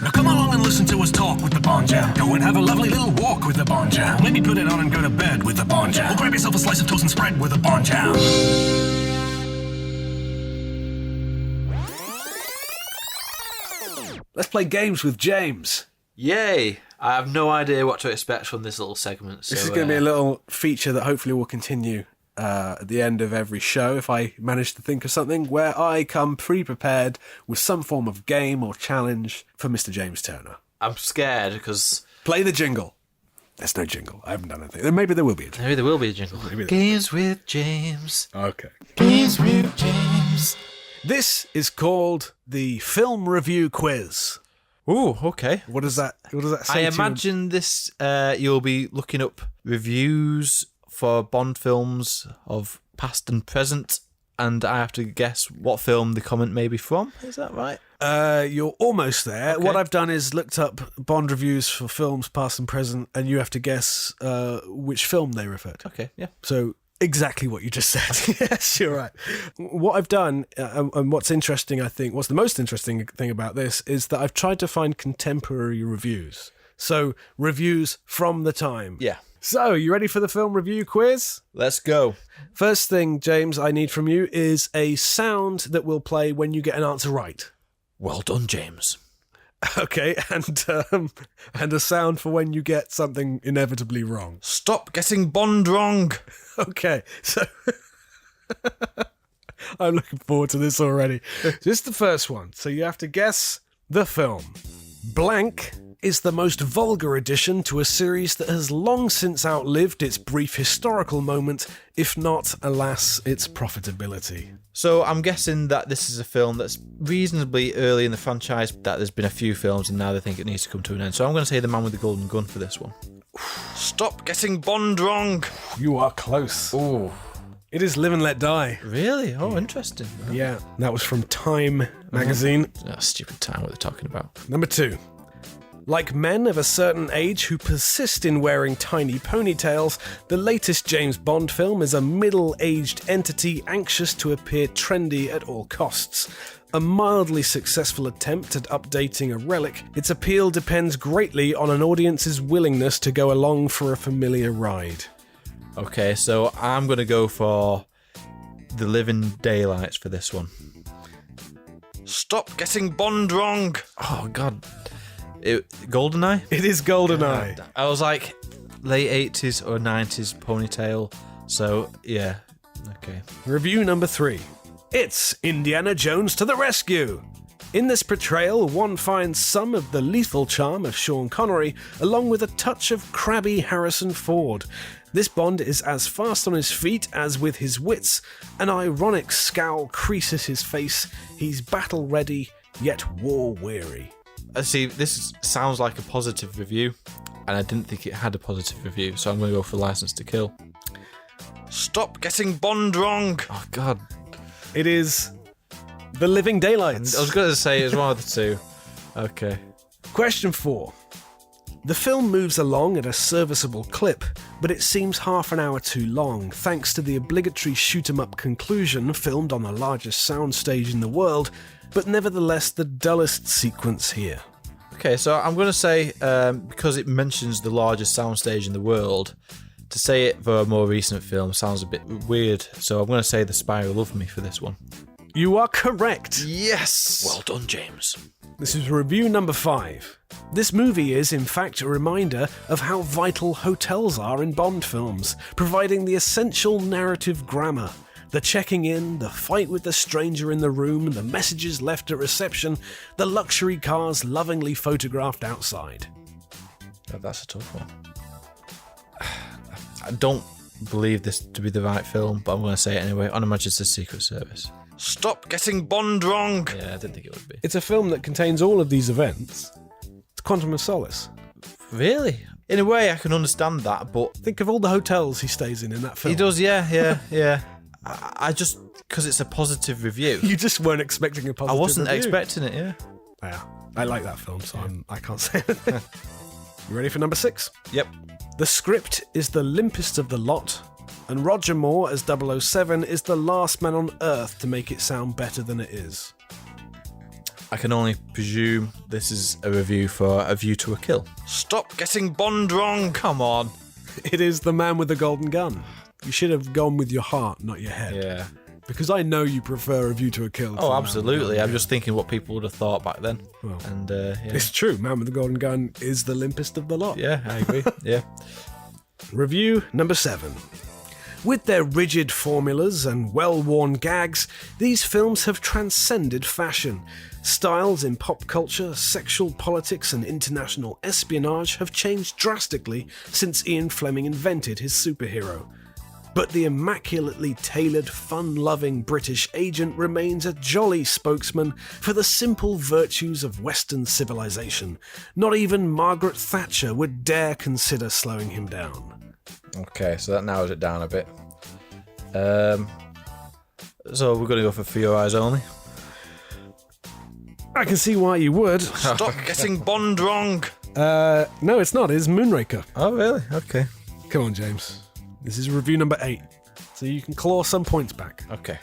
Now come along and listen to us talk with the Bonja. Go and have a lovely little walk with the Bonja. Maybe put it on and go to bed with the Bonja. Or grab yourself a slice of toast and spread with the Bonja. Let's play games with James. Yay! I have no idea what to expect from this little segment. So, This is going to be a little feature that hopefully will continue at the end of every show, if I manage to think of something, where I come pre-prepared with some form of game or challenge for Mr. James Turner. I'm scared because... Play the jingle. There's no jingle. I haven't done anything. Maybe there will be a jingle. Maybe there will be a jingle. Games with James. Okay. Games with James. This is called the Film Review Quiz. Ooh, okay. What does that say I to you? imagine this, you'll be looking up reviews for Bond films of past and present, and I have to guess what film the comment may be from. Is that right? You're almost there. Okay. What I've done is looked up Bond reviews for films past and present, and you have to guess which film they refer to. Okay, yeah. So exactly what you just said. Yes, you're right. What I've done, and what's interesting, I think, what's the most interesting thing about this, is that I've tried to find contemporary reviews. So reviews from the time. Yeah. So, you ready for the film review quiz? Let's go. First thing, James, I need from you is a sound that will play when you get an answer right. Well done, James. Okay, and a sound for when you get something inevitably wrong. Stop getting Bond wrong. Okay, so I'm looking forward to this already. This is the first one. So you have to guess the film. Blank is the most vulgar addition to a series that has long since outlived its brief historical moment, if not, alas, its profitability. So I'm guessing that this is a film that's reasonably early in the franchise, that there's been a few films and now they think it needs to come to an end. So I'm going to say The Man with the Golden Gun for this one. Stop getting Bond wrong. You are close. Oh, It is Live and Let Die. really? Oh, interesting. Yeah, that was from Time magazine. Oh, stupid time what they're talking about. Number 2. Like men of a certain age who persist in wearing tiny ponytails, the latest James Bond film is a middle-aged entity anxious to appear trendy at all costs. A mildly successful attempt at updating a relic, its appeal depends greatly on an audience's willingness to go along for a familiar ride. Okay, so I'm going to go for The Living Daylights for this one. Stop getting Bond wrong. Oh, God. GoldenEye? It is GoldenEye. I was like late 80s or 90s ponytail. So, yeah. Okay. Review number 3. It's Indiana Jones to the rescue! In this portrayal, one finds some of the lethal charm of Sean Connery, along with a touch of crabby Harrison Ford. This Bond is as fast on his feet as with his wits. An ironic scowl creases his face. He's battle-ready, yet war-weary. See, this sounds like a positive review, and I didn't think it had a positive review, so I'm going to go for License to Kill. Stop getting Bond wrong! Oh, God. It is The Living Daylights. I was going to say it was one of the two. Okay. Question 4. The film moves along at a serviceable clip, but it seems half an hour too long, thanks to the obligatory shoot-'em-up conclusion filmed on the largest soundstage in the world, but nevertheless the dullest sequence here. Okay, so I'm going to say, because it mentions the largest soundstage in the world, to say it for a more recent film sounds a bit weird, so I'm going to say The Spy Who Loved Me for this one. You are correct. Yes! Well done, James. This is review number 5. This movie is, in fact, a reminder of how vital hotels are in Bond films, providing the essential narrative grammar. The checking in, the fight with the stranger in the room, the messages left at reception, the luxury cars lovingly photographed outside. Oh, that's a tough one. I don't believe this to be the right film, but I'm going to say it anyway. On Her Majesty's Secret Service. Stop getting Bond wrong! Yeah, I didn't think it would be. It's a film that contains all of these events. It's Quantum of Solace. Really? In a way, I can understand that, but... Think of all the hotels he stays in that film. He does, yeah. I just... Because it's a positive review. You just weren't expecting a positive I wasn't review. expecting it, yeah. Yeah, I like that film, so I can't say anything. You ready for number 6? Yep. The script is the limpest of the lot, and Roger Moore as 007 is the last man on Earth to make it sound better than it is. I can only presume this is a review for A View to a Kill. Stop getting Bond wrong, come on. It is The Man with the Golden Gun. You should have gone with your heart, not your head. Yeah. Because I know you prefer A View to a Kill. Oh, absolutely. I'm just thinking what people would have thought back then. Well, and it's true. Man with the Golden Gun is the limpest of the lot. Yeah, I agree. Yeah. Review number 7. With their rigid formulas and well-worn gags, these films have transcended fashion. Styles in pop culture, sexual politics, and international espionage have changed drastically since Ian Fleming invented his superhero. But the immaculately tailored, fun-loving British agent remains a jolly spokesman for the simple virtues of Western civilization. Not even Margaret Thatcher would dare consider slowing him down. Okay, so that narrows it down a bit. So we're going to go for Your Eyes Only. I can see why you would. Stop getting Bond wrong. No, it's not. It's Moonraker. Oh, really? Okay. Come on, James. This is review number 8, so you can claw some points back. Okay.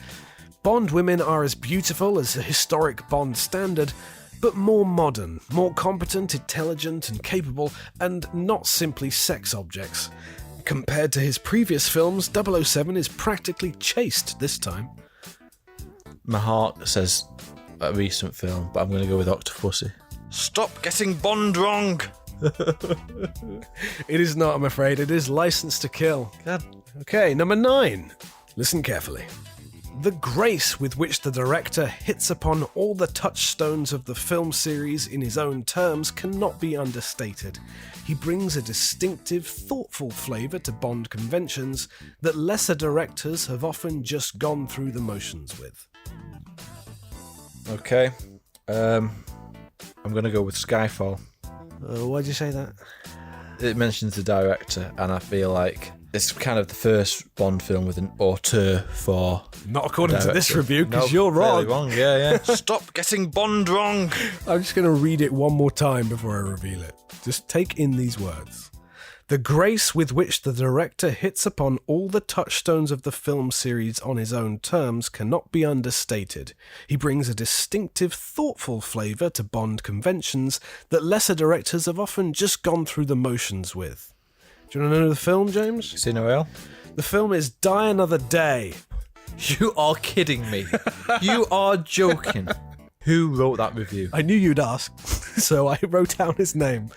Bond women are as beautiful as a historic Bond standard, but more modern, more competent, intelligent, and capable, and not simply sex objects. Compared to his previous films, 007 is practically chaste this time. My heart says a recent film, but I'm going to go with Octopussy. Stop getting Bond wrong. It is not, I'm afraid. It is License to Kill. God. Okay, number 9. Listen carefully. The grace with which the director hits upon all the touchstones of the film series in his own terms cannot be understated. He brings a distinctive, thoughtful flavour to Bond conventions that lesser directors have often just gone through the motions with. Okay. I'm going to go with Skyfall. Why'd you say that? It mentions the director, and I feel like it's kind of the first Bond film with an auteur for... Not according to this review, because Nope, you're wrong. wrong. Yeah. Stop getting Bond wrong. I'm just going to read it one more time before I reveal it. Just take in these words. The grace with which the director hits upon all the touchstones of the film series on his own terms cannot be understated. He brings a distinctive, thoughtful flavour to Bond conventions that lesser directors have often just gone through the motions with. Do you want to know the film, James? Casino Royale? The film is Die Another Day. You are kidding me. You are joking. Who wrote that review? I knew you'd ask, so I wrote down his name.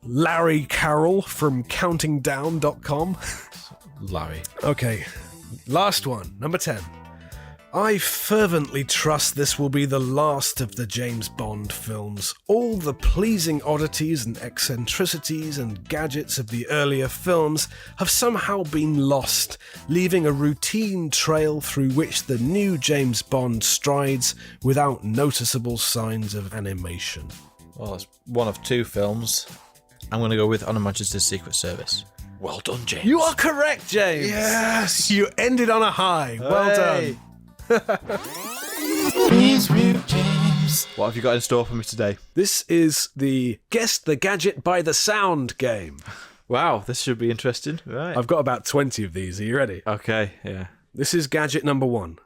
Larry Carroll from countingdown.com. Larry. Okay, last one, number 10. I fervently trust this will be the last of the James Bond films. All the pleasing oddities and eccentricities and gadgets of the earlier films have somehow been lost, leaving a routine trail through which the new James Bond strides without noticeable signs of animation. Well, it's one of 2 films. I'm going to go with On Her Majesty's Secret Service. Well done, James. You are correct, James. Yes. You ended on a high. Well done. What have you got in store for me today? This is the Guess the Gadget by the Sound game. Wow, this should be interesting. Right. I've got about 20 of these. Are you ready? Okay, yeah. This is gadget number 1.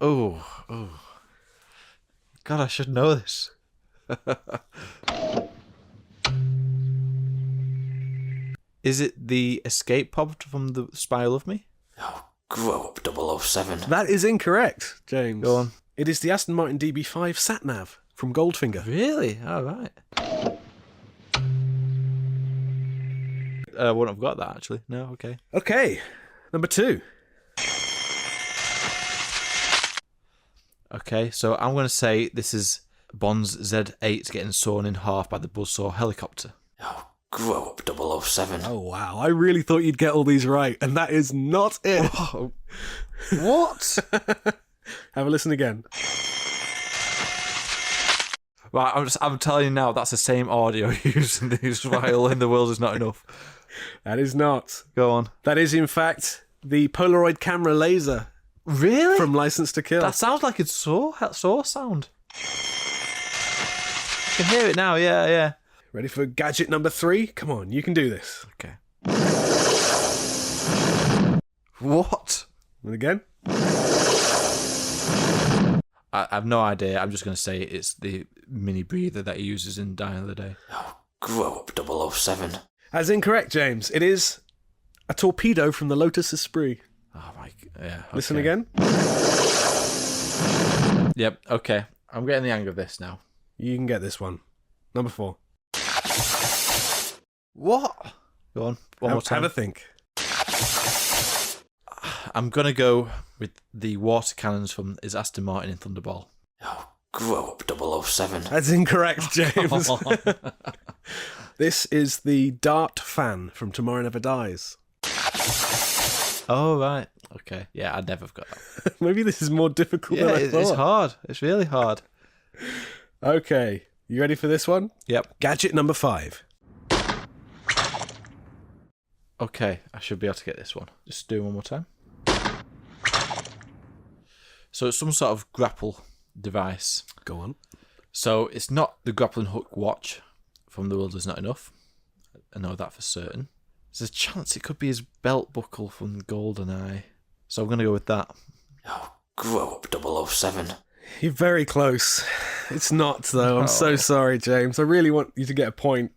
Oh. God, I should know this. Is it the escape pod from the Spy Who Loved Me? Oh, grow up, 007. That is incorrect, James. Go on. It is the Aston Martin DB5 sat-nav from Goldfinger. Really? All right. I wouldn't have got that, actually. No, okay. Okay, number 2. Okay, so I'm going to say this is Bond's Z8 getting sawn in half by the buzzsaw helicopter. Oh, grow up, 007. Oh, wow. I really thought you'd get all these right, and that is not it. Oh. What? Have a listen again. Right, I'm telling you now, that's the same audio used in this while In the World Is Not Enough. That is not. Go on. That is, in fact, the Polaroid camera laser. Really? From License to Kill. That sounds like it's saw sound. I can hear it now, yeah. Ready for gadget number 3? Come on, you can do this. Okay. What? And again. I have no idea. I'm just going to say it's the mini breather that he uses in Die Another Day. Grow up 007. That's incorrect, James. It is a torpedo from the Lotus Esprit. Oh my, yeah. Okay. Listen again. Yep. Okay. I'm getting the hang of this now. You can get this one. Number 4. What? Go on. One more time. Have a think. I'm gonna go with the water cannons from Aston Martin in Thunderball. Grow up 007. That's incorrect, James. This is the dart fan from Tomorrow Never Dies. Oh right. Okay. Yeah, I'd never have got that. Maybe this is more difficult than I thought. It's hard. It's really hard. Okay, you ready for this one? Yep. Gadget number 5. Okay, I should be able to get this one. Just do it one more time. So it's some sort of grapple device. Go on. So it's not the grappling hook watch from The World Is Not Enough. I know that for certain. There's a chance it could be his belt buckle from GoldenEye. So I'm going to go with that. Grow up 007. You're very close. It's not, though. I'm so sorry, James. I really want you to get a point.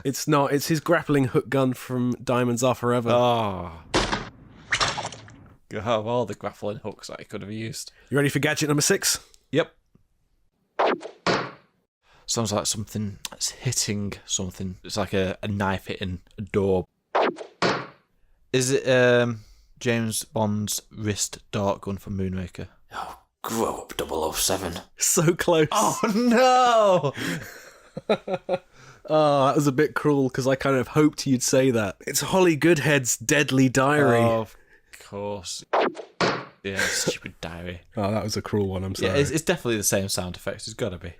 It's not. It's his grappling hook gun from Diamonds Are Forever. Oh. You have all the grappling hooks that I could have used. You ready for gadget number 6? Yep. Sounds like something that's hitting something. It's like a knife hitting a door. Is it James Bond's wrist dart gun from Moonraker? Grow up 007. So close. Oh no! Oh, that was a bit cruel because I kind of hoped you'd say that. It's Holly Goodhead's Deadly Diary. Oh, of course. Yeah, stupid diary. Oh, that was a cruel one. I'm sorry. Yeah, it's definitely the same sound effects. It's got to be.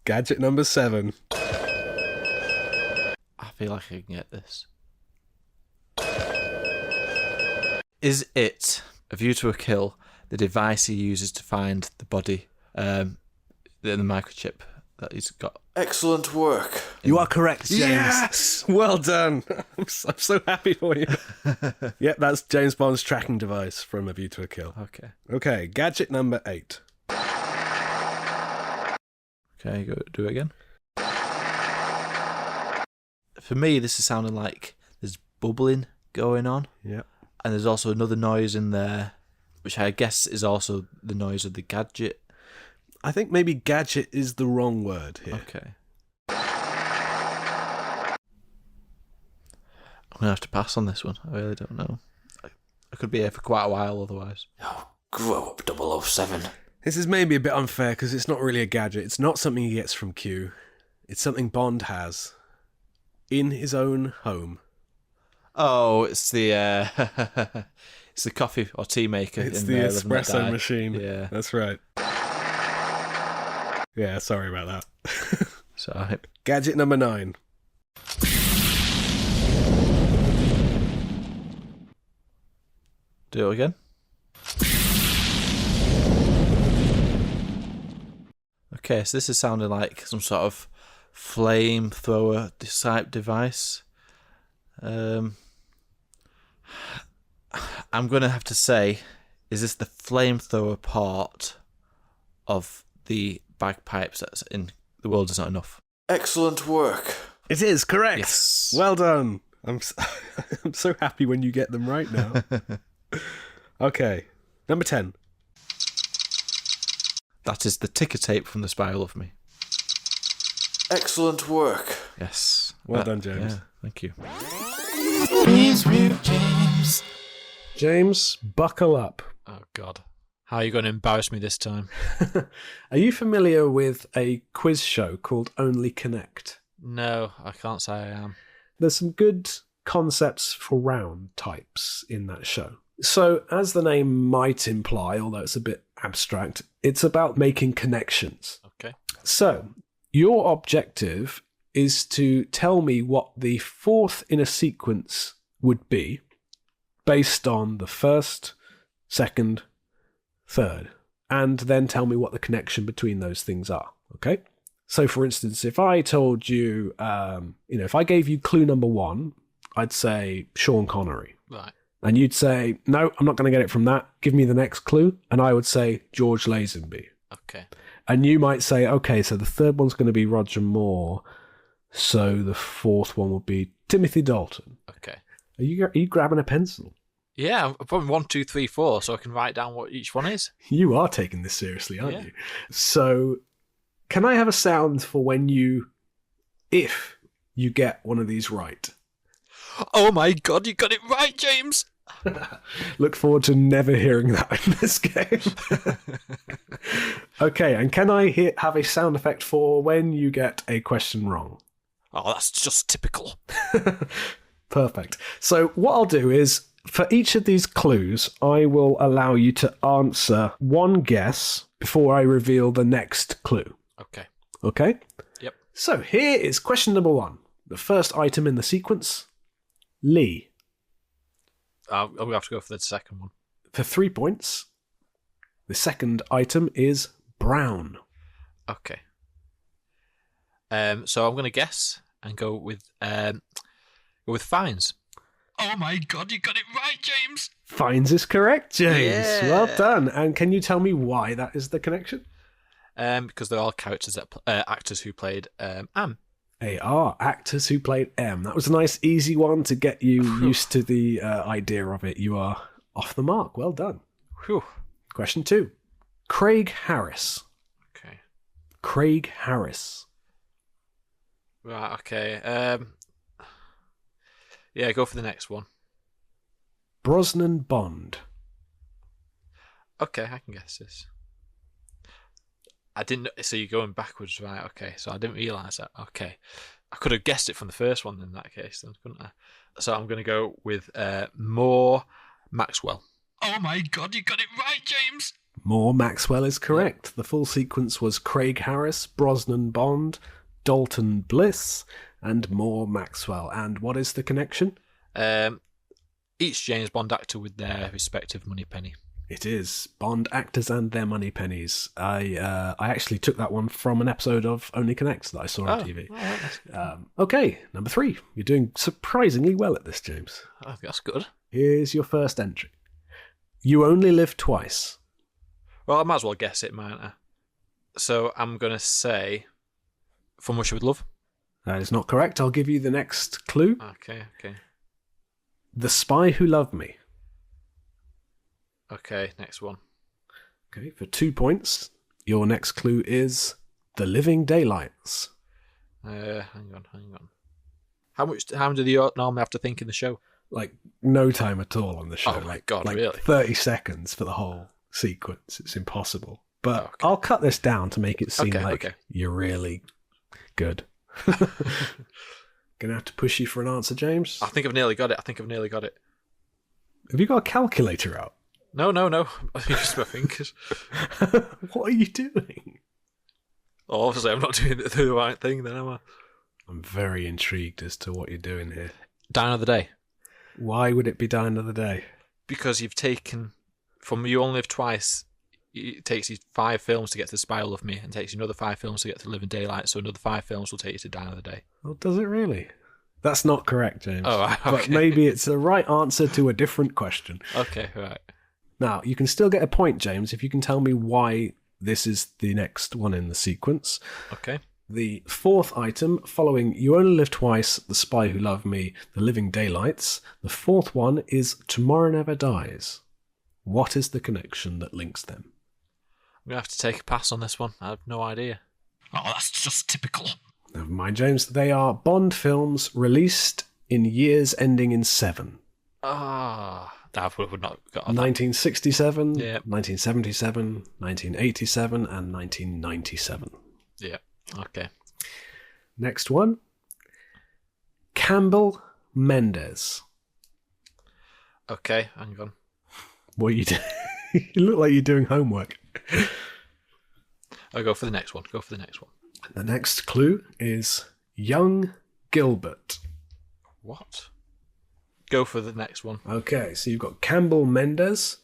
Gadget number 7. I feel like I can get this. Is it A View to a Kill, the device he uses to find the body, the microchip that he's got? Excellent work. You are correct, James. Yes! Well done. I'm so happy for you. Yep, that's James Bond's tracking device from A View to a Kill. Okay. Okay, gadget number 8. Okay, go do it again. For me, this is sounding like there's bubbling going on. Yep. And there's also another noise in there, which I guess is also the noise of the gadget. I think maybe gadget is the wrong word here. Okay. I'm going to have to pass on this one. I really don't know. I could be here for quite a while otherwise. Grow up 007. This is maybe a bit unfair because it's not really a gadget. It's not something he gets from Q. It's something Bond has in his own home. Oh, it's the it's the coffee or tea maker. It's in the Live and Let espresso Die. machine. Yeah, That's right. Yeah, sorry about that. so Gadget number 9. do it again. Okay, so this is sounding like some sort of flamethrower type device. I'm going to have to say, is this the flamethrower part of the bagpipes that's in The World Is Not Enough? Excellent work. It is correct. Yes. Well done. I'm so happy when you get them right now. Okay, number 10. That is the ticker tape from The Spy Who Loved Me. Excellent work. Yes. Well done, James. Yeah, thank you. James, buckle up. Oh, God. How are you going to embarrass me this time? Are you familiar with a quiz show called Only Connect? No, I can't say I am. There's some good concepts for round types in that show. So, as the name might imply, although it's a bit abstract, it's about making connections. Okay. So, your objective is to tell me what the fourth in a sequence would be based on the first, second, third, and then tell me what the connection between those things are. Okay? So, for instance, if I told you, if I gave you clue number 1, I'd say Sean Connery. Right. And you'd say, no, I'm not going to get it from that. Give me the next clue. And I would say George Lazenby. Okay. And you might say, okay, so the third one's going to be Roger Moore. So the fourth one will be Timothy Dalton. Okay. Are you grabbing a pencil? Yeah, I'm probably 1, 2, 3, 4, so I can write down what each one is. You are taking this seriously, aren't Yeah. you? So can I have a sound for if you get one of these right? Oh my god, you got it right, James! Look forward to never hearing that in this game. Okay, and can I have a sound effect for when you get a question wrong? Oh, that's just typical. Perfect. So what I'll do is, for each of these clues, I will allow you to answer one guess before I reveal the next clue. Okay. Okay? Yep. So here is question number 1. The first item in the sequence, Lee. I'll have to go for the second one. For 3 points. The second item is Brown. Okay. So I'm going to guess and go with fines. Oh my god, you got it right, James! Fines is correct, James. Yeah. Well done. And can you tell me why that is the connection? Because they're all characters actors who played Am. They are actors who played M. That was a nice, easy one to get you used to the idea of it. You are off the mark. Well done. Whew. Question 2. Craig Harris. Okay. Craig Harris. Right, okay. Yeah, go for the next one. Brosnan Bond. Okay, I can guess this. I didn't. So you're going backwards, right? Okay, so I didn't realise that. Okay, I could have guessed it from the first one in that case, then, couldn't I? So I'm going to go with Moore Maxwell. Oh my god, you got it right, James! Moore Maxwell is correct. The full sequence was Craig Harris, Brosnan Bond, Dalton Bliss, and Moore Maxwell. And what is the connection? Each James Bond actor with their respective moneypenny. It is Bond actors and their money pennies. I actually took that one from an episode of Only Connects that I saw on TV. Okay, number 3. You're doing surprisingly well at this, James. Oh, that's good. Here's your first entry. You only live twice. Well, I might as well guess it, mightn't I? So I'm going to say From Russia with Love. That is not correct. I'll give you the next clue. Okay. The Spy Who Loved Me. Okay, next one. Okay, for 2 points, your next clue is The Living Daylights. Hang on. How do you normally have to think in the show? Like, no time at all on the show. Oh my God, really? 30 seconds for the whole sequence. It's impossible. But Okay. I'll cut this down to make it seem like okay. you're really good. Gonna have to push you for an answer, James. I think I've nearly got it. Have you got a calculator out? No. Just my fingers. What are you doing? Oh, obviously, I'm not doing the right thing then, am I? I'm very intrigued as to what you're doing here. Dine of the Day. Why would it be Dine of the Day? Because you've taken, from You Only Live Twice, it takes you 5 films to get to The Spy Who Loved Me, and takes you another 5 films to get to Living Daylight, so another 5 films will take you to Dine of the Day. Well, does it really? That's not correct, James. Oh, right, okay. But maybe it's the right answer to a different question. Okay, right. Now, you can still get a point, James, if you can tell me why this is the next one in the sequence. Okay. The fourth item, following You Only Live Twice, The Spy Who Loved Me, The Living Daylights, the fourth one is Tomorrow Never Dies. What is the connection that links them? I'm going to have to take a pass on this one. I have no idea. Oh, that's just typical. Never mind, James. They are Bond films released in years ending in 7. I would not got that. 1967, Yeah. 1977, 1987, and 1997. Yeah, okay. Next one. Campbell Mendes. Okay, hang on. What are you doing? You look like you're doing homework. I'll go for the next one. The next clue is Young Gilbert. What? Go for the next one. Okay, so you've got Campbell Mendes,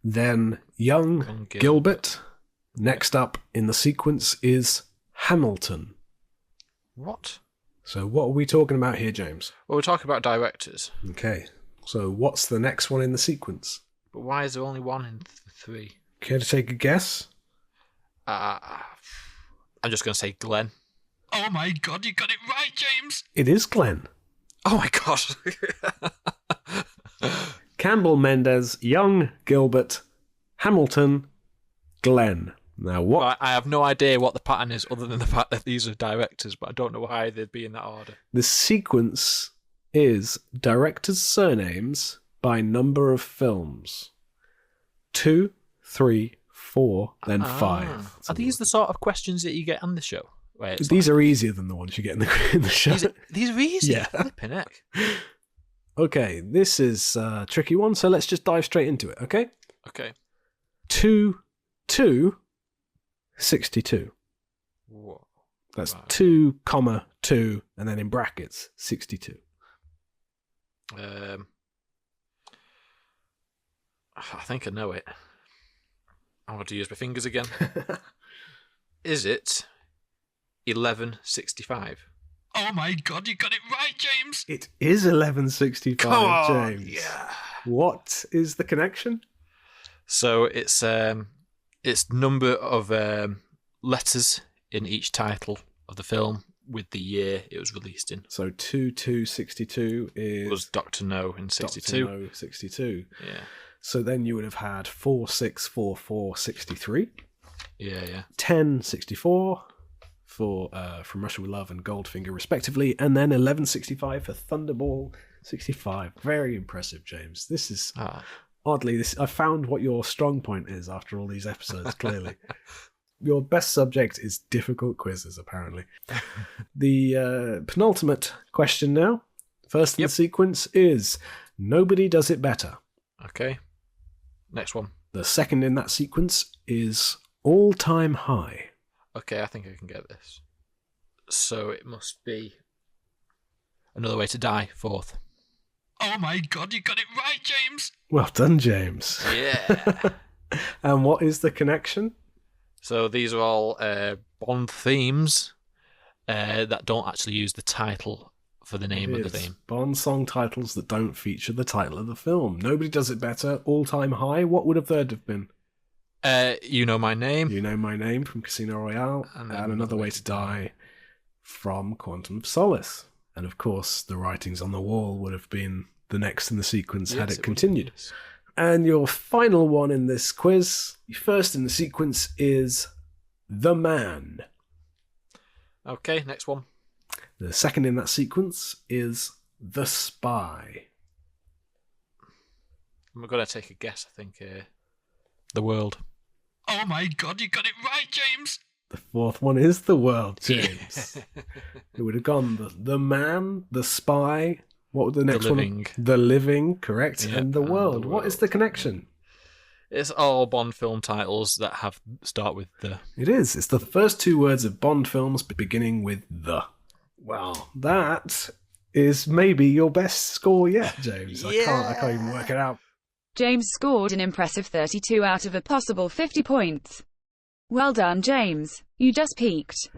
then Young Gilbert. Next up in the sequence is Hamilton. What? So what are we talking about here, James? Well, we're talking about directors. Okay, So what's the next one in the sequence? But why is there only one in 3? Care to take a guess? I'm just going to say Glenn. Oh my god, you got it right, James! It is Glenn. Oh my god. Campbell, Mendez, Young, Gilbert, Hamilton, Glenn. Now what? I have no idea what the pattern is other than the fact that these are directors, but I don't know why they'd be in that order. The sequence is directors' surnames by number of films. 2, 3, 4, then 5. Are these the sort of questions that you get on the show? Where it's These are easier than the ones you get in the show. these are easy. Yeah. Flipping heck. Okay, this is a tricky one, so let's just dive straight into it, okay? Okay. 2, 2, 62. Whoa. That's Right. 2, comma, 2, and then in brackets, 62. I think I know it. I want to use my fingers again. Is it 1165? Oh my god, you got it right, James! It is 1165, Come on, James. yeah. What is the connection? So it's number of letters in each title of the film with the year it was released in. So 2262 is It was Dr. No in 62. Dr. No 62. Yeah. So then you would have had 464463, Yeah. 1064 for From Russia with Love and Goldfinger respectively, and then 1165 for Thunderball 65. Very impressive, James. This is oddly I found what your strong point is after all these episodes. Clearly, your best subject is difficult quizzes. Apparently, the penultimate question now, first in the sequence, is Nobody Does It Better. Okay. Next one. The second in that sequence is All Time High. Okay, I think I can get this. So it must be Another Way to Die, fourth. Oh my god, you got it right, James! Well done, James. Yeah. And what is the connection? So these are all Bond themes that don't actually use the title for the name of the theme. Bond song titles that don't feature the title of the film. Nobody Does It Better, All Time High. What would a third have been? You Know My Name. You Know My Name from Casino Royale, and Another Way to Die from Quantum of Solace. And of course, The Writings on the Wall would have been the next in the sequence had it continued. Yes. And your final one in this quiz, your first in the sequence, is The Man. Okay, next one. The second in that sequence is The Spy. I'm going to take a guess, I think. The World. Oh my god, you got it right, James! The fourth one is The World, James. It would have gone the Man, The Spy. What would the next Living. one? The Living, correct, Yeah, and The and World. The What is World. the connection? It's all Bond film titles that start with the. It is. It's the first two words of Bond films beginning with the. Well, that is maybe your best score yet, James. I can't even work it out. James scored an impressive 32 out of a possible 50 points. Well done, James. You just peaked.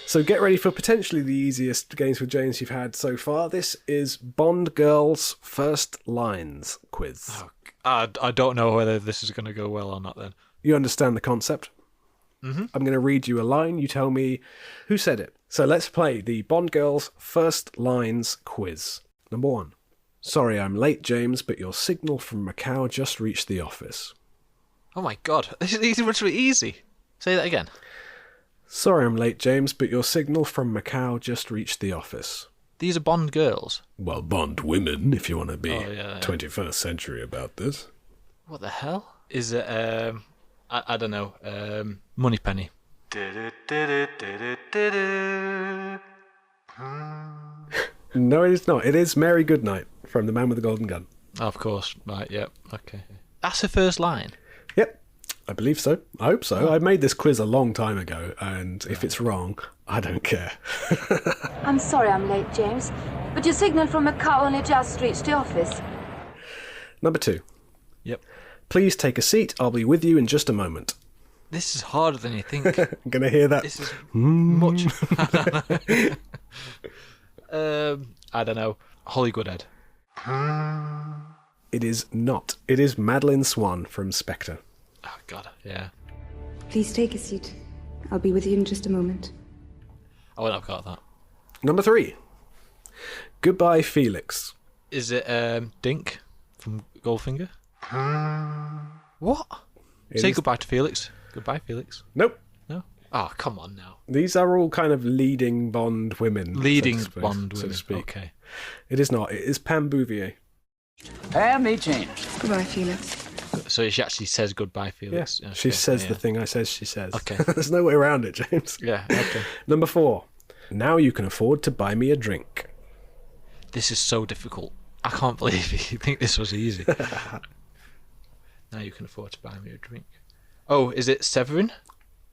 So get ready for potentially the easiest Games with James you've had so far. This is Bond Girl's First Lines quiz. Oh, I don't know whether this is going to go well or not then. You understand the concept? Mm-hmm. I'm going to read you a line. You tell me who said it. So let's play the Bond Girl's First Lines quiz. Number 1. Sorry I'm late, James, but your signal from Macau just reached the office. Oh my god, these are really easy. Say that again. Sorry I'm late, James, but your signal from Macau just reached the office. These are Bond girls. Well, Bond women, if you want to be 21st century about this. What the hell? Is it, I don't know, Moneypenny. No, it is not. It is Mary Goodnight from The Man with the Golden Gun. Of course, right, yep, okay. That's the first line. Yep, I believe so. I hope so. I made this quiz a long time ago, and if it's wrong, I don't care. I'm sorry I'm late, James, but your signal from Macau only just reached the office. Number 2. Yep. Please take a seat. I'll be with you in just a moment. This is harder than you think. I'm going to hear that. This is much. I don't know. Holly Goodhead. It is not. It is Madeline Swan from Spectre. Oh, God, yeah. Please take a seat. I'll be with you in just a moment. I wouldn't have got that. Number 3. Goodbye, Felix. Is it Dink from Goldfinger? What? It Say is- goodbye to Felix. Goodbye, Felix. Nope. No? Oh, come on now. These are all kind of leading Bond women. Leading so to speak- Bond so women. to speak. Okay. It is not. It is Pam Bouvier. Meet Jane. Goodbye, Felix. So she actually says goodbye, Felix. Yes. Okay, She says yeah. the thing I says she says. Okay. There's no way around it, James. Yeah, okay. Number 4. Now you can afford to buy me a drink. This is so difficult. I can't believe you think this was easy. Now you can afford to buy me a drink. Oh, is it Severin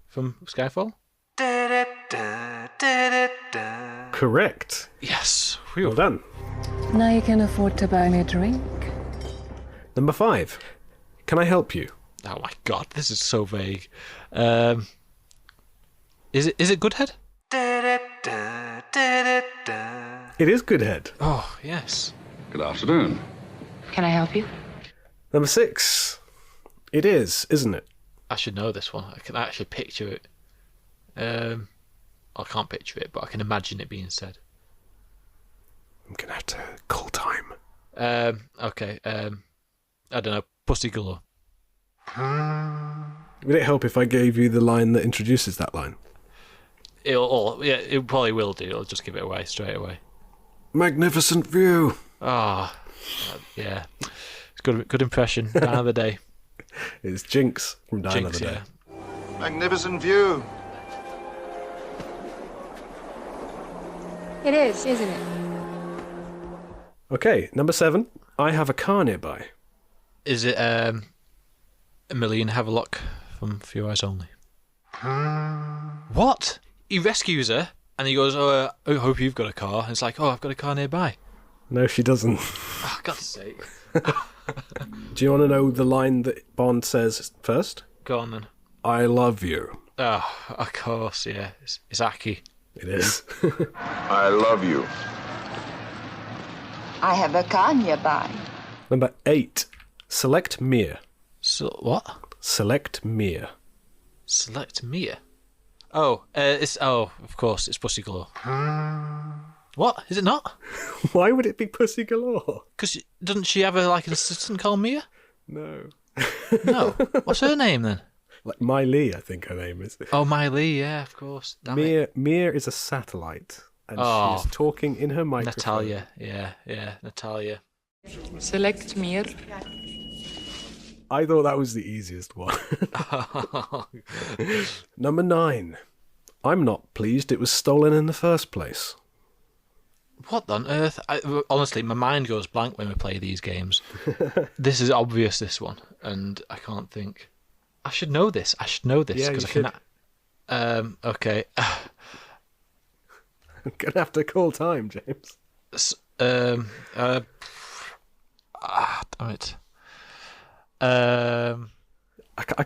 from Skyfall? Correct. Yes. Phew. Well done. Now you can afford to buy me a drink. Number 5. Can I help you? Oh my God, this is so vague. Is it Goodhead? It is Goodhead. Oh yes. Good afternoon. Can I help you? Number 6. It is, isn't it? I should know this one. I can actually picture it. I can't picture it, but I can imagine it being said. I'm going to have to call time. Okay. I don't know. Pussy Galore. Would it help if I gave you the line that introduces that line? It probably will do. It'll just give it away straight away. Magnificent view. Ah, yeah. It's good impression. Down of the day. It's Jinx from Die Jinx, Another Day. yeah. Magnificent view. It is, isn't it? Okay, number 7. I have a car nearby. Is it Emilian Havelock from Few Eyes Only? What? He rescues her and he goes, "Oh, I hope you've got a car." And it's like, "Oh, I've got a car nearby." No, she doesn't. Oh, God's sake. Do you want to know the line that Bond says first? Go on then. I love you. Oh, of course, yeah. It's Aki. It is. I love you. I have a car nearby. Number 8. Select Mia. So what? Select Mia. Select Mia. Oh, of course, it's Pussy Galore. What? Is it not? Why would it be Pussy Galore? Because doesn't she have an assistant called Mia? No. No. What's her name then? Like Miley, I think her name is. Oh, Miley, yeah, of course. Damn it. Mia is a satellite. And Oh. she's talking in her microphone. Natalia, yeah, Natalia. Select me. I thought that was the easiest one. Number 9. I'm not pleased it was stolen in the first place. What on earth? Honestly, my mind goes blank when we play these games. This is obvious, this one, and I can't think. I should know this. Yeah, because you I can. Okay. I'm going to have to call time, James. Damn it. I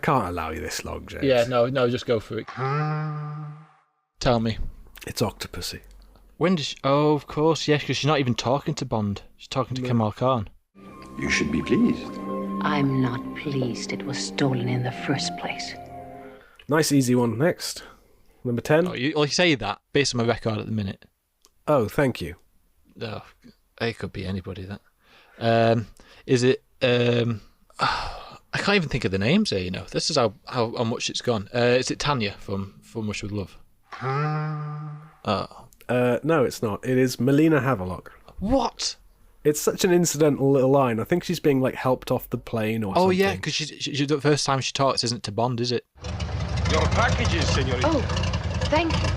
can't allow you this long, James. Yeah, no, just go for it. Tell me. It's Octopussy. When did she... Oh, of course, yes, because she's not even talking to Bond. She's talking to Kamal Khan. You should be pleased. I'm not pleased it was stolen in the first place. Nice easy one next. Number 10. Oh, you say that based on my record at the minute. Oh, thank you. Oh, it could be anybody, that. Is it... I can't even think of the names here, you know. This is how much it's gone. Is it Tanya from Rush with Love? Oh. No, it's not. It is Melina Havelock. What? It's such an incidental little line. I think she's being like helped off the plane or something. Oh, yeah, because she, the first time she talks isn't to Bond, is it? Your packages, señorita. Oh, thank you.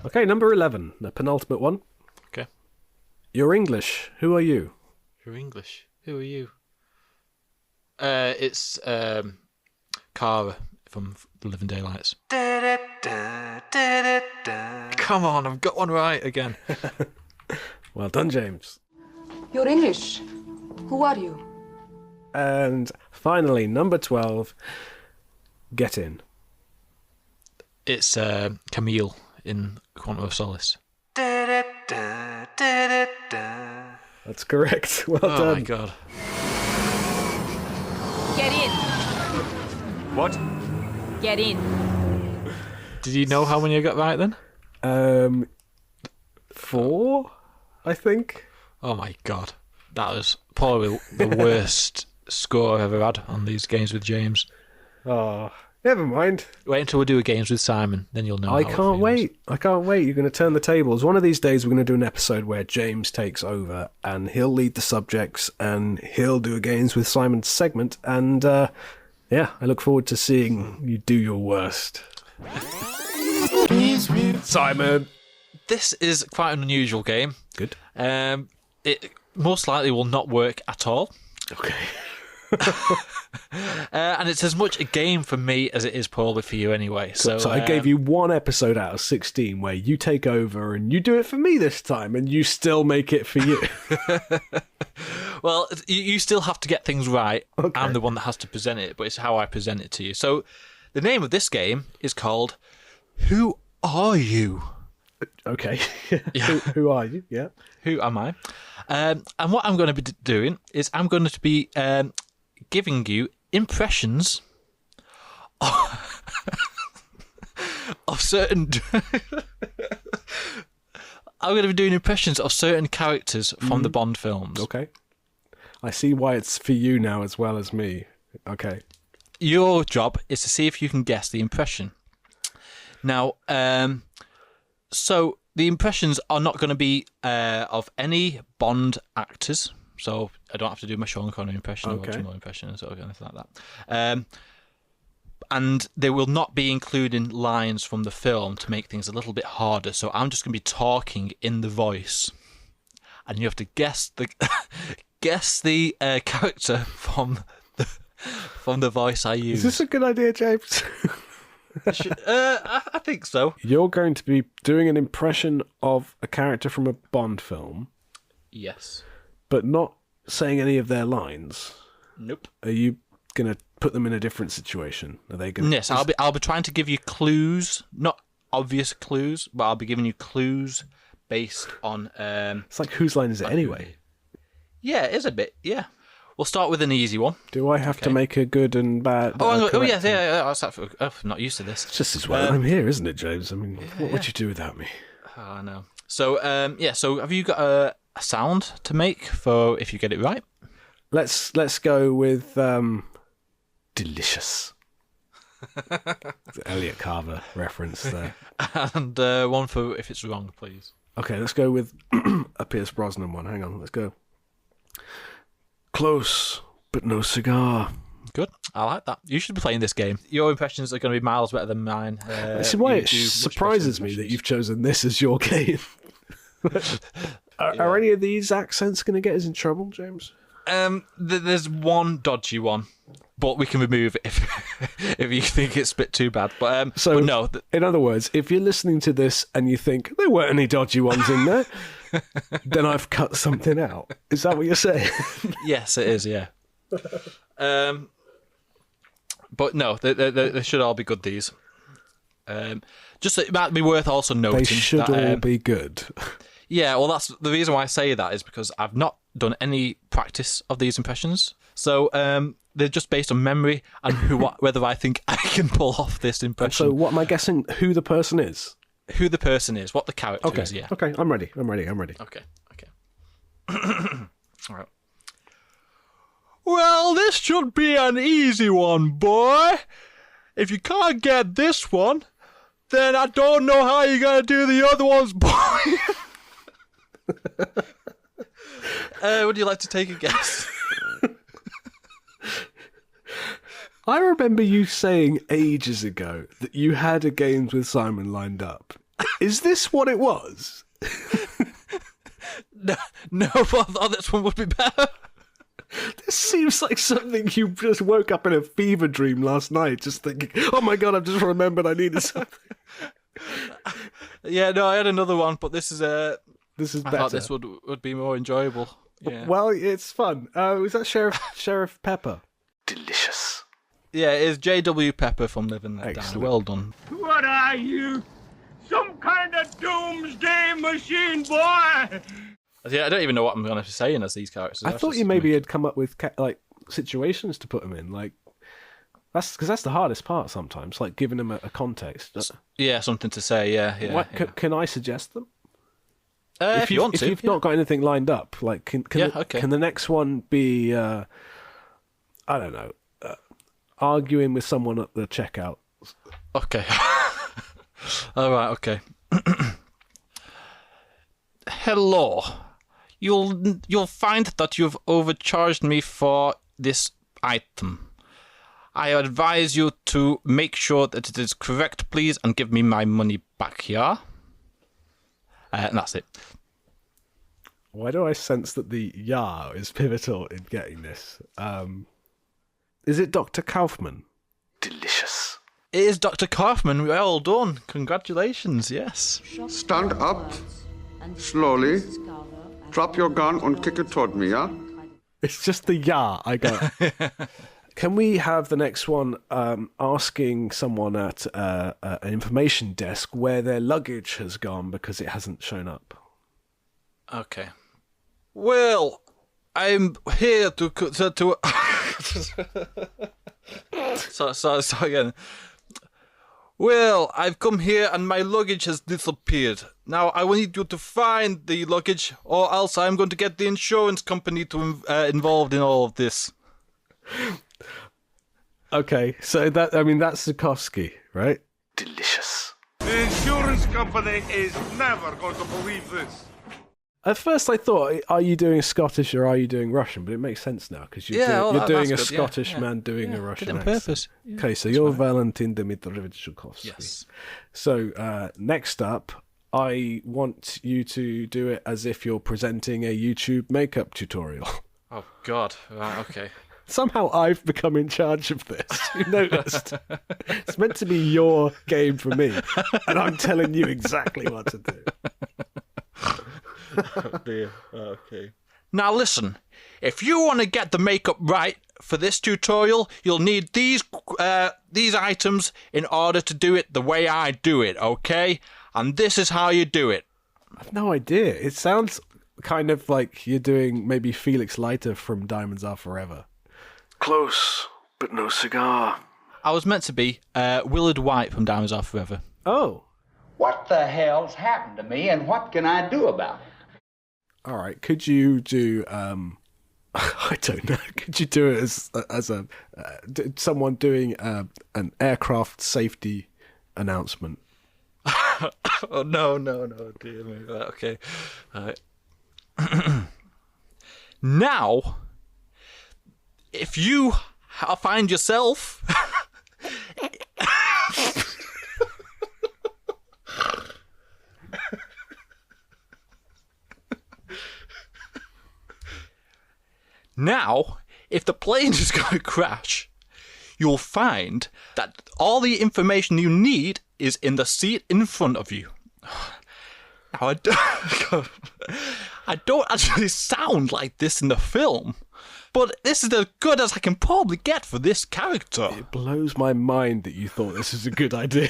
Okay, number 11, the penultimate one. Okay. You're English. Who are you? You're English. Who are you? It's Cara from The Living Daylights. Come on, I've got one right again. Well done, James. You're English. Who are you? And finally, number 12, get in. It's Camille in Quantum of Solace. That's correct. Well Oh done. my god. Get in. What? Get in. Did you know how many you got right then? 4, I think. Oh my god. That was probably the worst score I've ever had on these games with James. Oh, never mind. Wait until we do a games with Simon, then you'll know. I how it can't feels. wait. I can't wait. You're going to turn the tables. One of these days, we're going to do an episode where James takes over and he'll lead the subjects and he'll do a Games with Simon segment. And yeah, I look forward to seeing you do your worst. Games with Simon. This is quite an unusual game. Good. It most likely will not work at all. Okay. And it's as much a game for me as it is probably for you anyway. So I gave you one episode out of 16 where you take over and you do it for me this time and you still make it for you. Well, you still have to get things right. Okay. I'm the one that has to present it, but it's how I present it to you. So the name of this game is called Who Are You? Okay. Who are you? Yeah. Who am I? And what I'm going to be doing is I'm going to be giving you impressions of certain... I'm going to be doing impressions of certain characters from the Bond films. Okay. I see why it's for you now as well as me. Okay. Your job is to see if you can guess the impression. Now, so the impressions are not going to be of any Bond actors. So I don't have to do my Sean Connery impression or Roger Moore impression or anything like that. And they will not be including lines from the film to make things a little bit harder. So I'm just going to be talking in the voice, and you have to guess the character from the voice I use. Is this a good idea, James? I think so. You're going to be doing an impression of a character from a Bond film, Yes. but not saying any of their lines. Nope. Are you going to put them in a different situation? Are they going? Yes, I'll be trying to give you clues, not obvious clues, but I'll be giving you clues based on. It's like whose line is it anyway? Yeah, it is a bit. Yeah, we'll start with an easy one. Do I have to make a good and bad? Yeah. I'm not used to this. It's just as well I'm here, isn't it, James? I mean, what would you do without me? Oh, I know. So So have you got a sound to make for if you get it right? Let's go with delicious. The Elliot Carver reference there. And one for if it's wrong, please. Okay, let's go with a Pierce Brosnan one. Hang on, let's go. Close, but no cigar. Good. I like that. You should be playing this game. Your impressions are going to be miles better than mine. This is why it surprises me that you've chosen this as your game. Are any of these accents going to get us in trouble, James? There's one dodgy one, but we can remove it if you think it's a bit too bad. But no. In other words, if you're listening to this and you think there weren't any dodgy ones in there, then I've cut something out. Is that what you're saying? Yes, it is. Yeah. But no, they should all be good. These. Just it might be worth also noting. They should all be good. Yeah, well, that's the reason why I say that is because I've not done any practice of these impressions. So they're just based on memory and whether I think I can pull off this impression. So what am I guessing? Who the person is? Who the person is, what the character is, yeah. Okay, I'm ready. Okay. All right. Well, this should be an easy one, boy. If you can't get this one, then I don't know how you're going to do the other ones, boy. Would you like to take a guess? I remember you saying ages ago that you had a Games with Simon lined up. Is this what it was? No, I thought this one would be better. This seems like something you just woke up in a fever dream last night, just thinking, oh my god, I've just remembered I needed something. Yeah, no, I had another one, but this is better. I thought this would be more enjoyable. Yeah. Well, it's fun. Was that Sheriff Pepper? Delicious. Yeah, it is J.W. Pepper from Living Let Down. Well done. What are you? Some kind of doomsday machine, boy? Yeah, I don't even know what I'm going to be saying as these characters. I thought you maybe had come up with like situations to put them in, like that's because that's the hardest part sometimes, like giving them a context. Yeah, something to say. Yeah. Can I suggest them? If you want to, if you've not got anything lined up, like can the next one be? I don't know, arguing with someone at the checkout. Okay. All right. Okay. Hello. You'll find that you've overcharged me for this item. I advise you to make sure that it is correct, please, and give me my money back here. And that's it. Why do I sense that the "ya" is pivotal in getting this? Is it Dr. Kaufman? Delicious. It is Dr. Kaufman. Well done. Congratulations. Yes. Stand up. Slowly. Drop your gun and kick it toward me, yeah? It's just the "ya" I got. Can we have the next one asking someone at an information desk where their luggage has gone because it hasn't shown up? Okay. Well, I'm here to so again. Well, I've come here and my luggage has disappeared. Now I will need you to find the luggage, or else I'm going to get the insurance company to involved in all of this. Okay, so that's Zukovsky, right? Delicious. The insurance company is never going to believe this. At first I thought, are you doing Scottish or are you doing Russian? But it makes sense now, because you're doing a Scottish man doing a Russian on accent. purpose. Yeah, okay, so you're Valentin Dmitrovich Zukovsky. Yes. So next up, I want you to do it as if you're presenting a YouTube makeup tutorial. Oh, God. Right, okay. Somehow I've become in charge of this. You noticed? It's meant to be your game for me, and I'm telling you exactly what to do. Oh dear. Okay. Now listen, if you want to get the makeup right for this tutorial, you'll need these items in order to do it the way I do it, okay? And this is how you do it. I've no idea. It sounds kind of like you're doing maybe Felix Leiter from Diamonds Are Forever. Close, but no cigar. I was meant to be Willard White from Diamonds Are Forever. Oh. What the hell's happened to me, and what can I do about it? All right, could you do? I don't know. Could you do it as a someone doing an aircraft safety announcement? Oh no, dear me. Okay, all right. Now, if you find yourself now, if the plane is going to crash, you'll find that all the information you need is in the seat in front of you. Now, I don't actually sound like this in the film, but this is as good as I can probably get for this character. It blows my mind that you thought this is a good idea.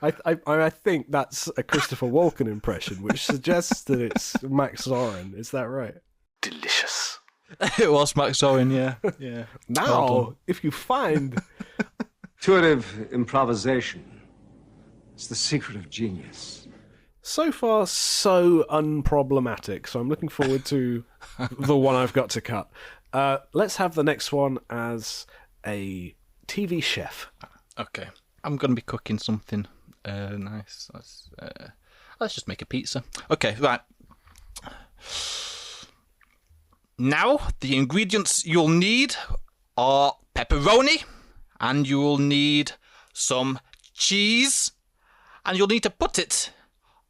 I think that's a Christopher Walken impression, which suggests that it's Max Zorin. Is that right? Delicious. It was Max Zorin, yeah. Now, if you find... Intuitive improvisation. It's the secret of genius. So far, so unproblematic. So I'm looking forward to the one I've got to cut. Let's have the next one as a TV chef. Okay. I'm going to be cooking something nice. Let's just make a pizza. Okay, right. Now, the ingredients you'll need are pepperoni, and you'll need some cheese, and you'll need to put it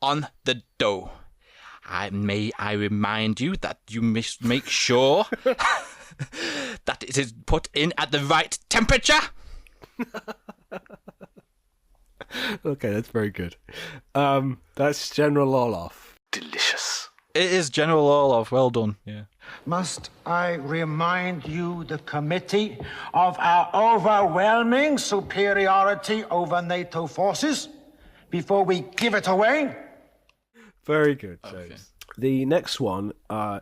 on the dough. I remind you that you must make sure that it is put in at the right temperature. Okay, that's very good. That's General Orlov. Delicious. It is General Orlov. Well done. Yeah. Must I remind you, the committee, of our overwhelming superiority over NATO forces? before we give it away? Very good, James. The next one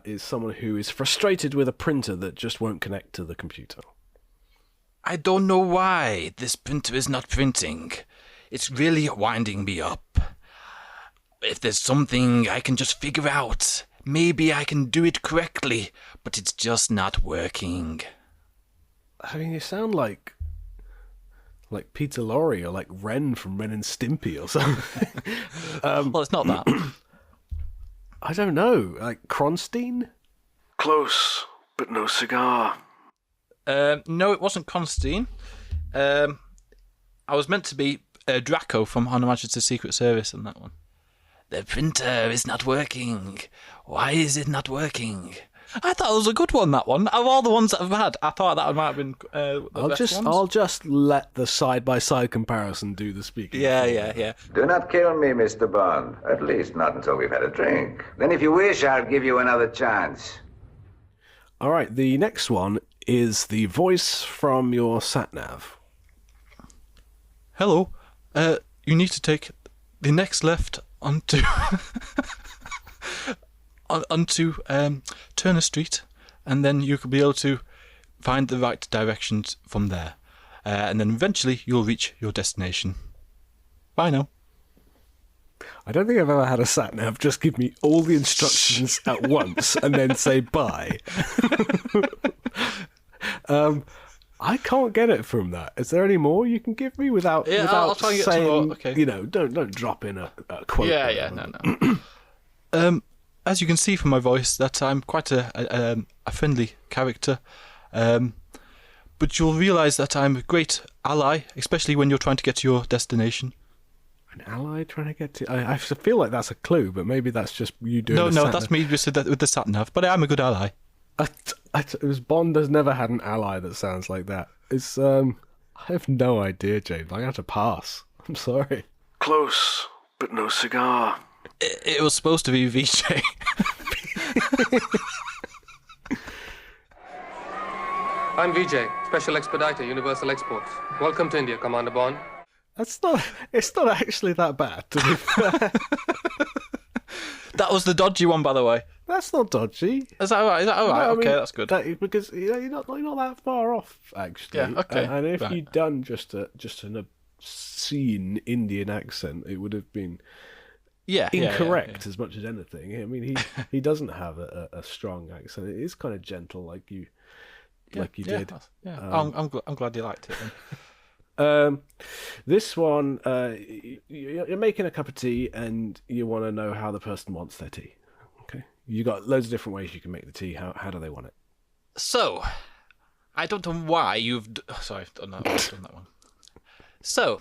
is someone who is frustrated with a printer that just won't connect to the computer. I don't know why this printer is not printing. It's really winding me up. If there's something I can just figure out, maybe I can do it correctly, but it's just not working. I mean, you sound like Peter Lorre or like Ren from Ren and Stimpy or something. Well, it's not that. I don't know, like Kronstein? Close, but no cigar. No, it wasn't Constantine. I was meant to be Draco from Her Majesty's Secret Service on that one. The printer is not working. Why is it not working? I thought it was a good one, that one. Of all the ones that I've had, I thought that might have been the best ones. I'll just let the side-by-side comparison do the speaking. Yeah. Do not kill me, Mr. Bond. At least not until we've had a drink. Then if you wish, I'll give you another chance. All right, the next one is the voice from your sat-nav. Hello. You need to take the next left onto onto Turner Street, and then you could be able to find the right directions from there. And then eventually you'll reach your destination. Bye now. I don't think I've ever had a sat-nav just give me all the instructions at once and then say bye. I can't get it from that. Is there any more you can give me without I'll try and get saying, some more. Okay. You know, don't drop in a quote. No. As you can see from my voice, that I'm quite a friendly character. But you'll realise that I'm a great ally, especially when you're trying to get to your destination. An ally trying to get to... I feel like that's a clue, but maybe that's just you doing No, that's me just with the sat-nav, but I am a good ally. Bond has never had an ally that sounds like that. It's I have no idea, James. I'm going to have to pass. I'm sorry. Close, but no cigar. It was supposed to be VJ. I'm VJ, Special Expediter, Universal Exports. Welcome to India, Commander Bond. It's not actually that bad, to be fair. That was the dodgy one, by the way. That's not dodgy. Is that all right? No, okay, that's good. Because you're not that far off, actually. Yeah, okay. And if right. you'd done just an obscene Indian accent, it would have been incorrect as much as anything. I mean, he doesn't have a strong accent. It is kind of gentle, like you did. Yeah, I'm glad you liked it then. This one, you're making a cup of tea and you want to know how the person wants their tea. Okay, you got loads of different ways you can make the tea. How do they want it? So, I don't know why you've. Sorry, I've done that one. So,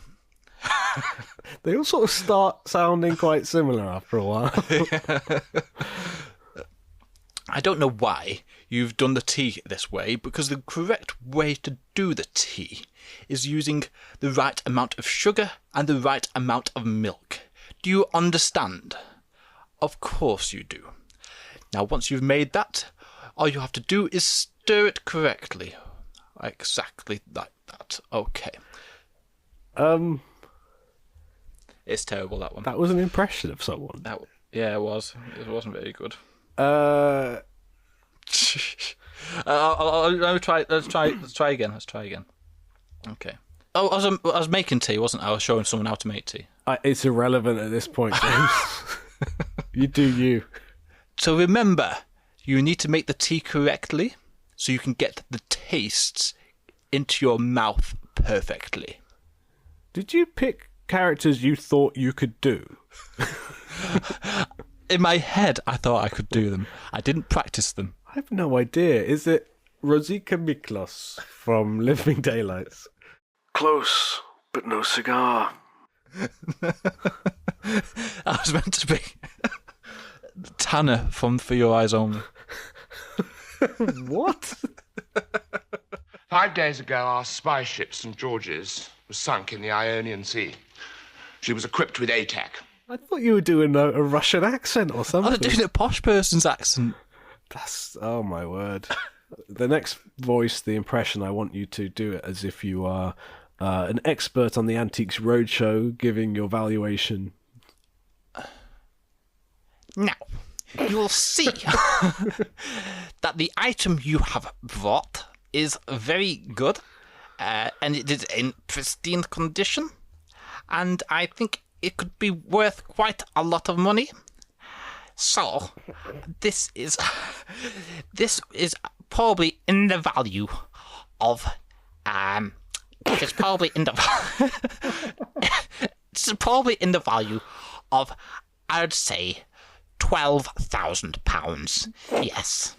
they all sort of start sounding quite similar after a while. I don't know why you've done the tea this way, because the correct way to do the tea is using the right amount of sugar and the right amount of milk. Do you understand? Of course you do. Now, once you've made that, all you have to do is stir it correctly. Exactly like that. Okay. It's terrible, that one. That was an impression of someone. Yeah, it was. It wasn't very good. Let's try again. Okay. Oh, I was making tea, wasn't I? I was showing someone how to make tea. It's irrelevant at this point, James. You do you. So remember, you need to make the tea correctly so you can get the tastes into your mouth perfectly. Did you pick characters you thought you could do? In my head, I thought I could do them. I didn't practice them. I have no idea. Is it Rosika Miklos from Living Daylights? Close, but no cigar. I was meant to be Tanner from For Your Eyes Only. What? 5 days ago, our spy ship, St. George's, was sunk in the Ionian Sea. She was equipped with ATAC. I thought you were doing a Russian accent or something. I was doing a posh person's accent. Oh my word. The next voice, the impression, I want you to do it as if you are an expert on the Antiques Roadshow giving your valuation. Now, you will see that the item you have brought is very good, and it is in pristine condition, and I think it could be worth quite a lot of money. So, this is probably in the value of it's probably in the it's probably in the value of, I'd say, £12,000. Yes.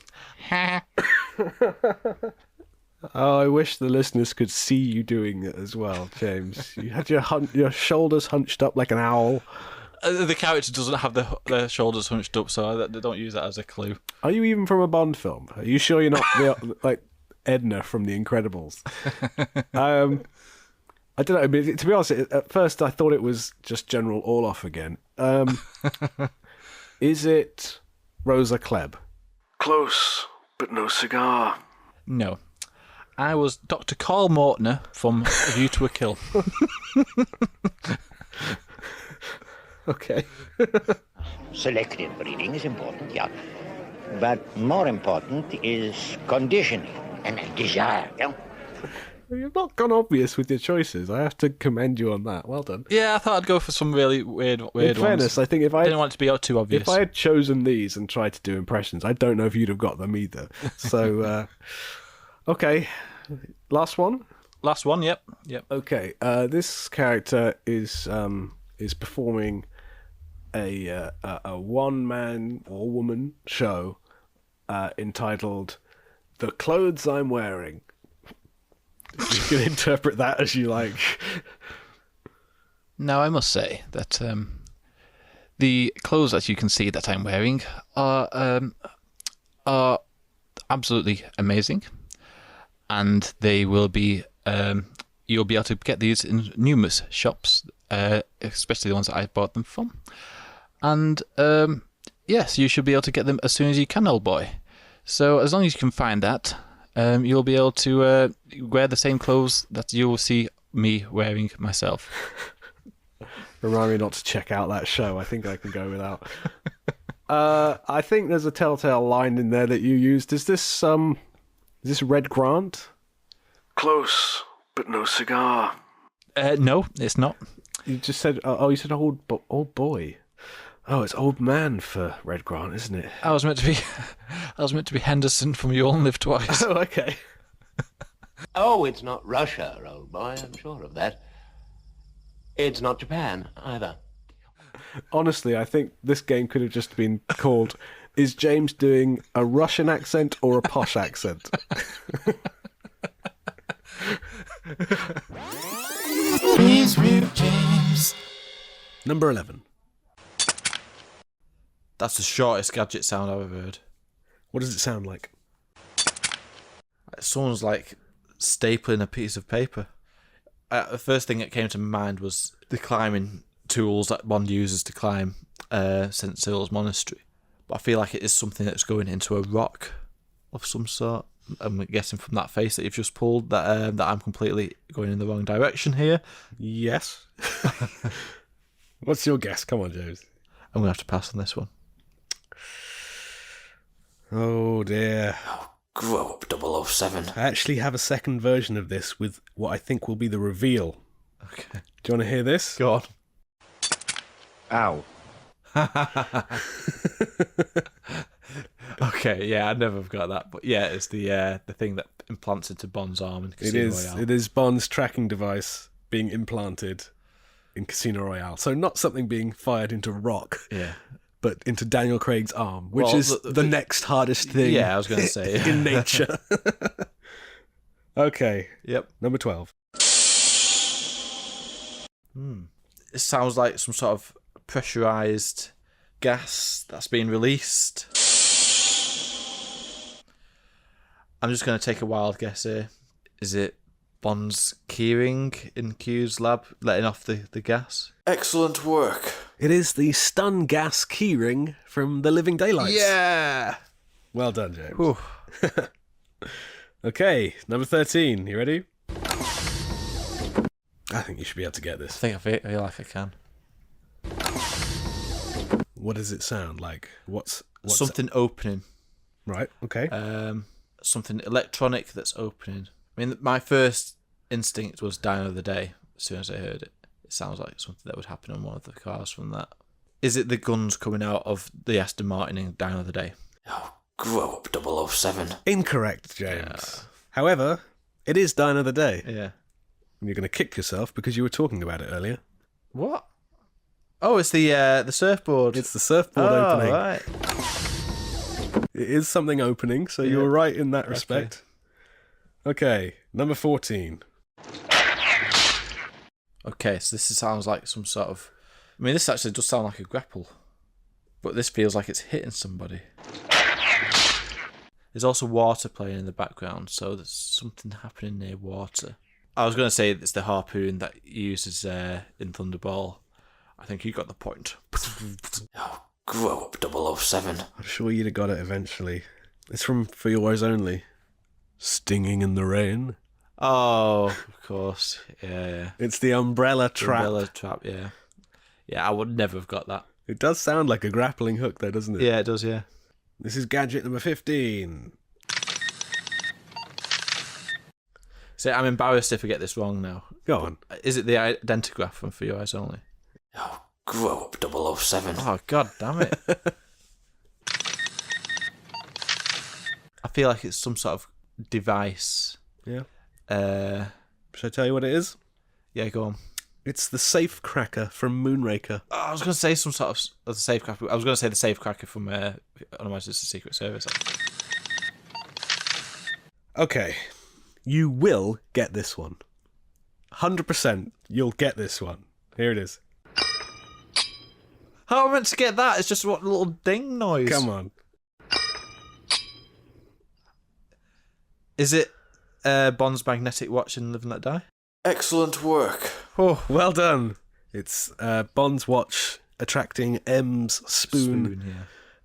Oh, I wish the listeners could see you doing it as well, James. You had your shoulders hunched up like an owl. The character doesn't have their shoulders hunched up, so don't use that as a clue. Are you even from a Bond film? Are you sure you're not like Edna from The Incredibles? I don't know. I mean, to be honest, at first I thought it was just General Orloff again. Is it Rosa Klebb? Close, but no cigar. No. I was Dr. Carl Mortner from A View to a Kill. Okay. Selective breeding is important, yeah. But more important is conditioning and desire, yeah. You've not gone obvious with your choices. I have to commend you on that. Well done. Yeah, I thought I'd go for some really weird ones. In fairness, I think if I didn't want it to be too obvious. If I had chosen these and tried to do impressions, I don't know if you'd have got them either. So, okay, last one. Last one. Yep. Okay, this character is performing a one-man or woman show entitled "The Clothes I'm Wearing." You can interpret that as you like. Now, I must say that the clothes that you can see that I'm wearing are absolutely amazing, and they will be. You'll be able to get these in numerous shops, especially the ones that I bought them from. And yes, you should be able to get them as soon as you can, old boy. So as long as you can find that, you'll be able to wear the same clothes that you will see me wearing myself. Remind me not to check out that show. I think I can go without. I think there's a telltale line in there that you used. Is this Red Grant? Close, but no cigar. No, it's not. You just said, you said old boy. Oh, it's old man for Red Grant, isn't it? I was meant to be Henderson from You All Live Twice. Oh, okay. Oh, it's not Russia, old boy, I'm sure of that. It's not Japan, either. Honestly, I think this game could have just been called, is James doing a Russian accent or a posh accent? Please read James. Number 11. That's the shortest gadget sound I've ever heard. What does it sound like? Someone's like stapling a piece of paper. The first thing that came to mind was the climbing tools that Bond uses to climb St. Cyril's monastery. But I feel like it is something that's going into a rock of some sort. I'm guessing from that face that you've just pulled that I'm completely going in the wrong direction here. Yes. What's your guess? Come on, James. I'm going to have to pass on this one. Oh, dear. Grow up, 007. I actually have a second version of this with what I think will be the reveal. Okay. Do you want to hear this? Go on. Ow. Okay, yeah, I'd never have got that. But yeah, it's the thing that implants into Bond's arm in Casino Royale. It is Bond's tracking device being implanted in Casino Royale. So not something being fired into rock. Yeah. But into Daniel Craig's arm, which is the next hardest thing. Yeah, I was going to say. In nature. Okay. Yep. Number 12. It sounds like some sort of pressurized gas that's being released. I'm just going to take a wild guess here. Is it Bond's keyring in Q's lab, letting off the gas? Excellent work. It is the stun gas keyring from The Living Daylights. Yeah! Well done, James. Okay, number 13. You ready? I think you should be able to get I this. think I feel like I can. What does it sound like? What's something opening? Right. Okay. Something electronic that's opening. I mean, my first instinct was Die Another Day. As soon as I heard it, it sounds like something that would happen on one of the cars from that. Is it the guns coming out of the Aston Martin in Die Another Day? Oh, grow up, 007. Incorrect, James. However, it is Die Another Day. Yeah. And you're going to kick yourself because you were talking about it earlier. What? Oh, it's the surfboard. It's the surfboard opening. Right. It is something opening, so you were right in that respect. Okay, number 14. Okay, so this sounds like some sort of... I mean, this actually does sound like a grapple. But this feels like it's hitting somebody. There's also water playing in the background, so there's something happening near water. I was going to say it's the harpoon that he uses in Thunderball. I think you got the point. Oh, grow up, 007. I'm sure you'd have got it eventually. It's from For Your Eyes Only. Stinging in the Rain. Oh, of course. Yeah. It's the umbrella trap. Umbrella trap, yeah. Yeah, I would never have got that. It does sound like a grappling hook, though, doesn't it? Yeah, it does, yeah. This is gadget number 15. So I'm embarrassed if I get this wrong now. Go on. Is it the identigraph from For Your Eyes Only? Oh, grow up, 007. Oh, god damn it. I feel like it's some sort of device. Yeah. Should I tell you what it is? Yeah, go on. It's the safe cracker from Moonraker. Oh, I was going to say some sort of safe cracker. I was going to say the safe cracker from On Her Majesty's Secret Service. Okay. You will get this one. 100% you'll get this one. Here it is. How am I meant to get that? It's just what little ding noise. Come on. Is it Bond's magnetic watch in Live and Let Die? Excellent work. Oh, well done. It's Bond's watch attracting M's spoon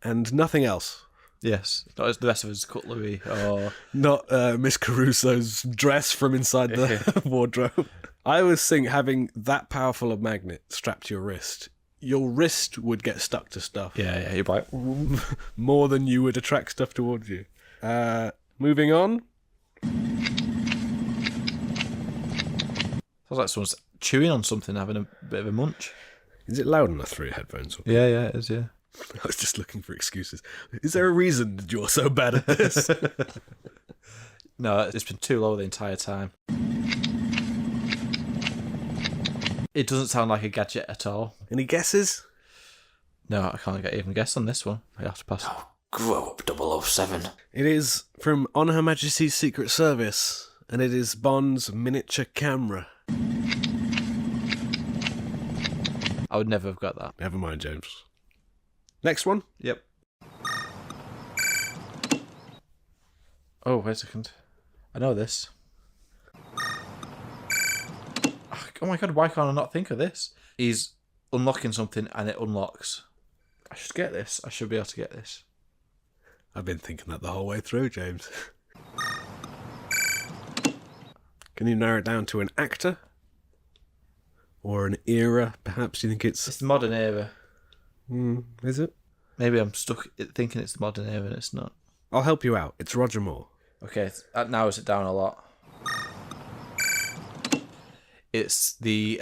and nothing else. Yes, not the rest of his cutlery or... Not Miss Caruso's dress from inside the wardrobe. I always think having that powerful a magnet strapped to your wrist would get stuck to stuff. Yeah, you're right. More than you would attract stuff towards you. Moving on. Sounds like someone's chewing on something, having a bit of a munch. Is it loud enough through your headphones? Yeah, it is, yeah. I was just looking for excuses. Is there a reason that you're so bad at this? No, it's been too low the entire time. It doesn't sound like a gadget at all. Any guesses? No, I can't even guess on this one. I have to pass. Oh, grow up, 007. It is from On Her Majesty's Secret Service, and it is Bond's miniature camera. I would never have got that. Never mind, James. Next one. Yep. Oh, wait a second. I know this. Oh my god, why can't I not think of this? He's unlocking something and it unlocks. I should get this. I should be able to get this. I've been thinking that the whole way through, James. Can you narrow it down to an actor? Or an era, perhaps? Do you think it's the modern era. Is it? Maybe I'm stuck thinking it's the modern era and it's not. I'll help you out. It's Roger Moore. Okay, that narrows it down a lot. It's the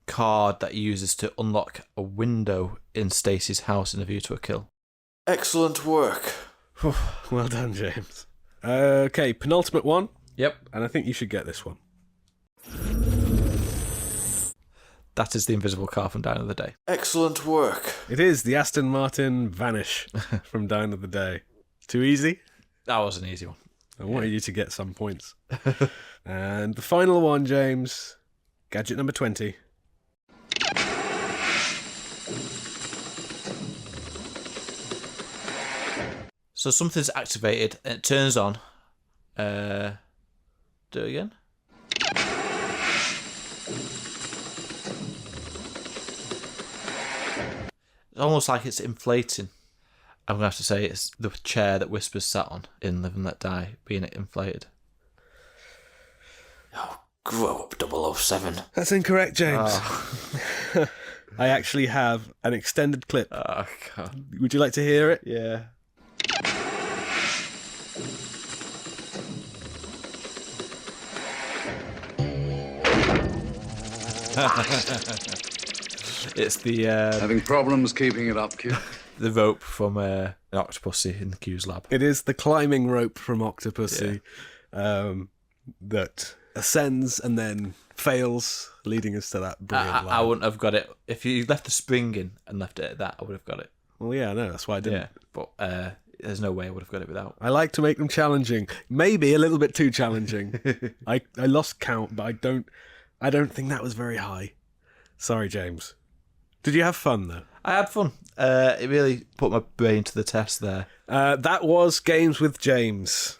card that he uses to unlock a window in Stacy's house in A View to a Kill. Excellent work. Well done, James. Okay, penultimate one. Yep. And I think you should get this one. That is the invisible car from Die Another Day. Excellent work. It is the Aston Martin Vanish from Die Another Day. Too easy? That was an easy one. I wanted you to get some points. And the final one, James. Gadget number 20. So something's activated and it turns on. Do it again. It's almost like it's inflating. I'm going to have to say it's the chair that Whispers sat on in Live and Let Die, being inflated. Oh, Grow up, 007. That's incorrect, James. Oh. I actually have an extended clip. Oh, God. Would you like to hear it? Yeah. It's the Having problems keeping it up, kid? the rope from an Octopussy in the Q's lab. It is the climbing rope from Octopussy that ascends and then fails, leading us to that brilliant I wouldn't have got it if you left the spring in and left it at that. I would have got it. Well, yeah, no, that's why I didn't. Yeah, but there's no way I would have got it without. I like to make them challenging, maybe a little bit too challenging. I lost count, but I don't think that was very high. Sorry, James. Did you have fun though? I had fun. It really put my brain to the test there. That was Games with James.